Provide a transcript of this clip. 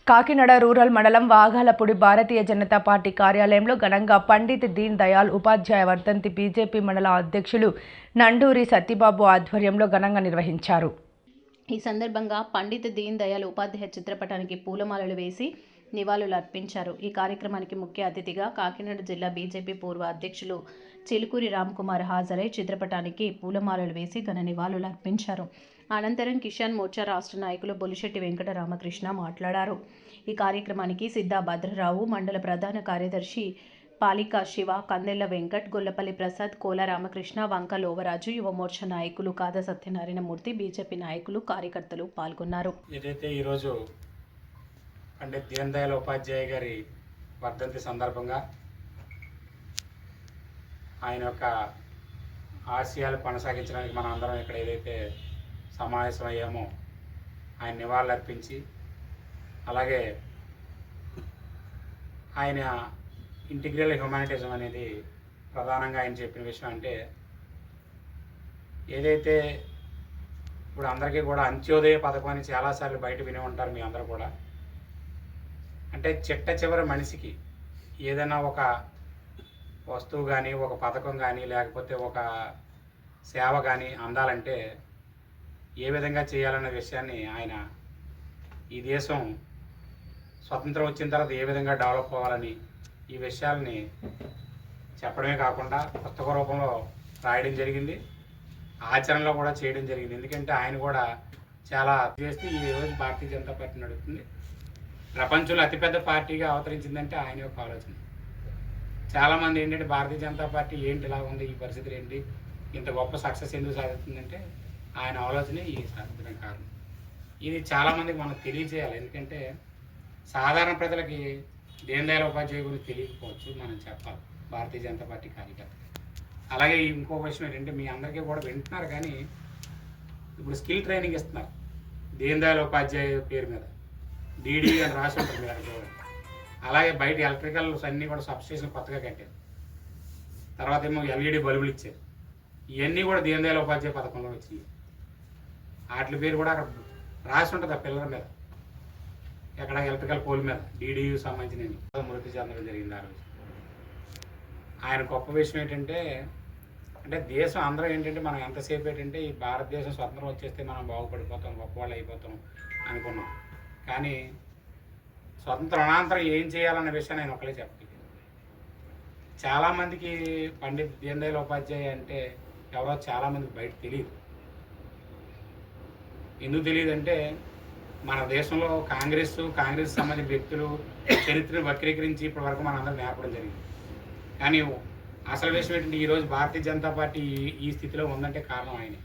Kakinada rural మండలం వాఘాలపూడి Bharatiya Janata party కార్యాలయంలో ఘనంగా పండిత్ దీన్ దయాళ్ ఉపాధ్యాయ వర్ధంతి బీజేపీ మండల అధ్యక్షులు నండూరి సత్యబాబు ఆధ్వర్యంలో ఘనంగా నిర్వహించారు. ఈ సందర్భంగా పండిత్ దీన్ దయాళ్ ఉపాధ్యాయ చిత్రపటానికి పూలమాలలు వేసి నివాళులు అర్పించారు. ఈ కార్యక్రమానికి ముఖ్య అతిథిగా కాకినాడ జిల్లా బీజేపీ పూర్వ అధ్యక్షులు చిలుకూరి రామ్కుమార్ హాజరై చిత్రపటానికి పూలమాలలు వేసి ఘన నివాళులు అర్పించారు. అనంతరం కిసాన్ మోర్చా రాష్ట్ర నాయకులు బొలిశెట్టి వెంకట రామకృష్ణ మాట్లాడారు. ఈ కార్యక్రమానికి సిద్ధా భద్రరావు, మండల ప్రధాన కార్యదర్శి పాలికా శివ, కందెళ్ల వెంకట్, గొల్లపల్లి ప్రసాద్, కోల రామకృష్ణ, వంక లోవరాజు, యువ మోర్చా నాయకులు కాద సత్యనారాయణమూర్తి, బీజేపీ నాయకులు, కార్యకర్తలు పాల్గొన్నారు. ఏదైతే ఈరోజు పండిత్ దీన్ దయాళ్ ఉపాధ్యాయ గారి వర్ధంతి సందర్భంగా ఆయన యొక్క ఆశయాలు కొనసాగించడానికి మన అందరం ఇక్కడ ఏదైతే సమావేశమయ్యామో ఆయన నివాళులు అర్పించి, అలాగే ఆయన ఇంటిగ్రల్ హ్యుమానిటిజం అనేది ప్రధానంగా ఆయన చెప్పిన విషయం. అంటే ఏదైతే ఇప్పుడు అందరికీ కూడా అంత్యోదయ పథకం అని చాలాసార్లు బయట విని ఉంటారు మీ అందరూ కూడా. అంటే చిట్ట చివరి మనిషికి ఏదైనా ఒక వస్తువు కానీ, ఒక పథకం కానీ, లేకపోతే ఒక సేవ కానీ అందాలంటే ఏ విధంగా చేయాలన్న విషయాన్ని ఆయన ఈ దేశం స్వతంత్రం వచ్చిన తర్వాత ఏ విధంగా డెవలప్ అవ్వాలని ఈ విషయాల్ని చెప్పడమే కాకుండా పుస్తక రూపంలో రాయడం జరిగింది, ఆచరణలో కూడా చేయడం జరిగింది. ఎందుకంటే ఆయన కూడా చాలా చేస్తే ఈరోజు భారతీయ జనతా పార్టీ నడుస్తుంది. ప్రపంచంలో అతిపెద్ద పార్టీగా అవతరించిందంటే ఆయన యొక్క ఆలోచన. చాలామంది ఏంటంటే భారతీయ జనతా పార్టీ ఏంటి ఇలా ఉంది, ఈ పరిస్థితులు ఏంటి, ఇంత గొప్ప సక్సెస్ ఎందుకు సాధిస్తుందంటే ఆయన ఆలోచనే ఈ సాధించడానికి కారణం. ఇది చాలామందికి మనం తెలియజేయాలి. ఎందుకంటే సాధారణ ప్రజలకి దీన్ దయాళ్ ఉపాధ్యాయ గురించి తెలియకపోవచ్చు, మనం చెప్పాలి భారతీయ జనతా పార్టీ కార్యకర్త. అలాగే ఇంకో విషయం ఏంటంటే మీ అందరికీ కూడా వింటున్నారు, కానీ ఇప్పుడు స్కిల్ ట్రైనింగ్ ఇస్తున్నారు దీన్ దయాళ్ ఉపాధ్యాయ పేరు మీద, డీడీ అని రాసి ఉంటుంది మీరు చూడండి. అలాగే బయట ఎలక్ట్రికల్స్ అన్నీ కూడా సబ్స్టేషన్ కొత్తగా కట్టారు. తర్వాత ఏమో ఎల్ఈడి బల్బులు ఇచ్చారు. ఇవన్నీ కూడా దీన్ దయాళ్ ఉపాధ్యాయ పథకంలో వచ్చినాయి. వాటి పేరు కూడా అక్కడ రాసి ఉంటుంది ఆ పిల్లల మీద, ఎక్కడ ఎలక్ట్రికల్ పోల్ మీద డీడీయూ సంబంధించిన మృతి చెందడం జరిగింది ఆ రోజు. ఆయన గొప్ప విషయం ఏంటంటే, అంటే దేశం అందరూ ఏంటంటే మనం ఎంతసేపు ఏంటంటే ఈ భారతదేశం స్వతంత్రం వచ్చేస్తే మనం బాగుపడిపోతాం, గొప్పవాళ్ళు అయిపోతాం అనుకున్నాం. కానీ స్వతంత్ర అనంతరం ఏం చేయాలన్న విషయాన్ని ఆయన ఒకలే చెప్పలేదు. చాలామందికి పండిత్ దీన్ దయాళ్ ఉపాధ్యాయ అంటే ఎవరో చాలామందికి బయట తెలియదు. ఎందుకు తెలియదు అంటే మన దేశంలో కాంగ్రెస్ సంబంధించిన వ్యక్తులు చరిత్రను వక్రీకరించి ఇప్పటి వరకు మన అందరూ నేర్పడం జరిగింది. కానీ అసలు విషయం ఏంటంటే ఈరోజు భారతీయ జనతా పార్టీ ఈ స్థితిలో ఉందంటే కారణం ఆయనే.